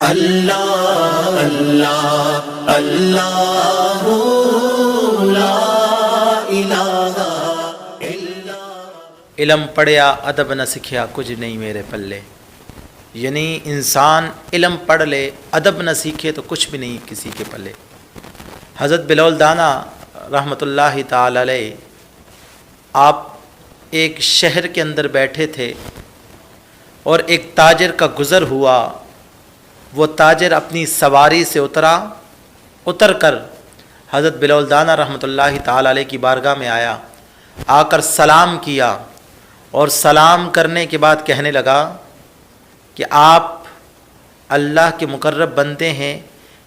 اللہ اللہ اللہ لا الہ الا۔ علم پڑھیا ادب نہ سیکھیا کچھ نہیں میرے پلے، یعنی انسان علم پڑھ لے ادب نہ سیکھے تو کچھ بھی نہیں کسی کے پلے۔ حضرت بلال دانا رحمۃ اللہ تعالی علیہ آپ ایک شہر کے اندر بیٹھے تھے اور ایک تاجر کا گزر ہوا۔ وہ تاجر اپنی سواری سے اتر کر حضرت بلال دانا رحمۃ اللہ تعالی علیہ کی بارگاہ میں آیا، آ کر سلام کیا اور سلام کرنے کے بعد کہنے لگا کہ آپ اللہ کے مقرب بندے ہیں،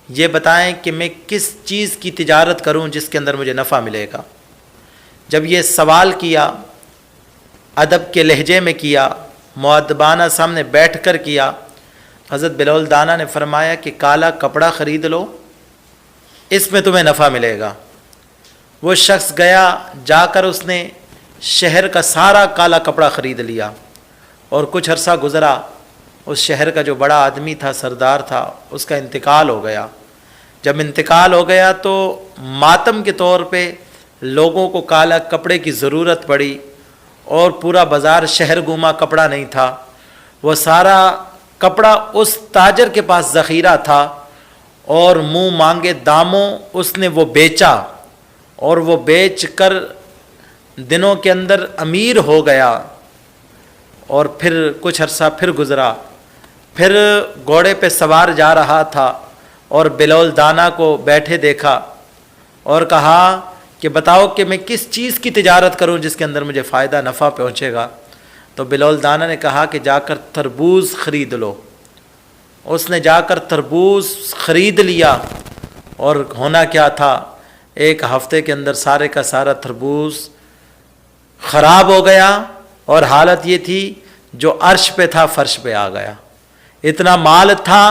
یہ بتائیں کہ میں کس چیز کی تجارت کروں جس کے اندر مجھے نفع ملے گا۔ جب یہ سوال کیا ادب کے لہجے میں کیا، مؤدبانہ سامنے بیٹھ کر کیا، حضرت بلال دانا نے فرمایا کہ کالا کپڑا خرید لو، اس میں تمہیں نفع ملے گا۔ وہ شخص گیا، جا کر اس نے شہر کا سارا کالا کپڑا خرید لیا اور کچھ عرصہ گزرا، اس شہر کا جو بڑا آدمی تھا، سردار تھا، اس کا انتقال ہو گیا۔ جب انتقال ہو گیا تو ماتم کے طور پہ لوگوں کو کالا کپڑے کی ضرورت پڑی اور پورا بازار شہر گوما کپڑا نہیں تھا۔ وہ سارا کپڑا اس تاجر کے پاس ذخیرہ تھا اور منہ مانگے داموں اس نے وہ بیچا اور وہ بیچ کر دنوں کے اندر امیر ہو گیا۔ اور پھر کچھ عرصہ پھر گزرا، پھر گھوڑے پہ سوار جا رہا تھا اور بلال دانا کو بیٹھے دیکھا اور کہا کہ بتاؤ کہ میں کس چیز کی تجارت کروں جس کے اندر مجھے فائدہ نفع پہنچے گا۔ تو بلال دانا نے کہا کہ جا کر تربوز خرید لو۔ اس نے جا کر تربوز خرید لیا اور ہونا کیا تھا، ایک ہفتے کے اندر سارے کا سارا تربوز خراب ہو گیا اور حالت یہ تھی جو عرش پہ تھا فرش پہ آ گیا۔ اتنا مال تھا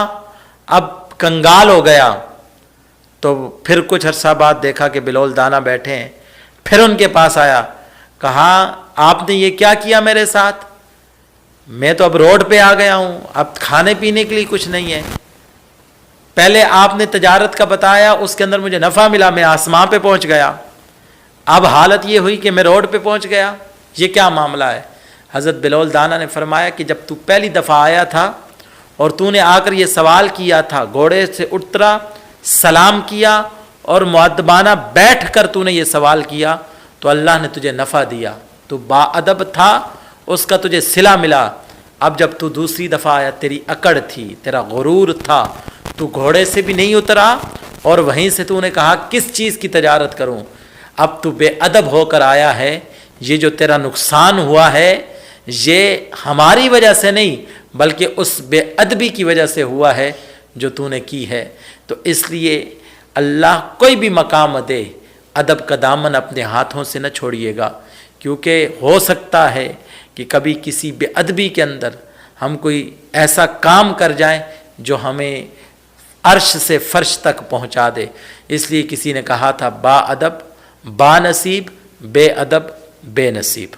اب کنگال ہو گیا۔ تو پھر کچھ عرصہ بعد دیکھا کہ بلال دانا بیٹھے ہیں، پھر ان کے پاس آیا، کہا آپ نے یہ کیا کیا میرے ساتھ؟ میں تو اب روڈ پہ آ گیا ہوں، اب کھانے پینے کے لیے کچھ نہیں ہے۔ پہلے آپ نے تجارت کا بتایا، اس کے اندر مجھے نفع ملا، میں آسمان پہ پہنچ گیا، اب حالت یہ ہوئی کہ میں روڈ پہ پہنچ گیا، یہ کیا معاملہ ہے؟ حضرت بلال دانا نے فرمایا کہ جب تو پہلی دفعہ آیا تھا اور تو نے آ کر یہ سوال کیا تھا، گھوڑے سے اترا، سلام کیا اور مؤدبانہ بیٹھ کر تو نے یہ سوال کیا تو اللہ نے تجھے نفع دیا، تو با ادب تھا، اس کا تجھے صلہ ملا۔ اب جب تو دوسری دفعہ آیا، تیری اکڑ تھی، تیرا غرور تھا، تو گھوڑے سے بھی نہیں اترا اور وہیں سے تو نے کہا کس چیز کی تجارت کروں۔ اب تو بے ادب ہو کر آیا ہے، یہ جو تیرا نقصان ہوا ہے یہ ہماری وجہ سے نہیں بلکہ اس بے ادبی کی وجہ سے ہوا ہے جو تو نے کی ہے۔ تو اس لیے اللہ کوئی بھی مقام دے، ادب کا دامن اپنے ہاتھوں سے نہ چھوڑیے گا، کیونکہ ہو سکتا ہے کہ کبھی کسی بے ادبی کے اندر ہم کوئی ایسا کام کر جائیں جو ہمیں عرش سے فرش تک پہنچا دے۔ اس لیے کسی نے کہا تھا با ادب با نصیب، بے ادب بے نصیب۔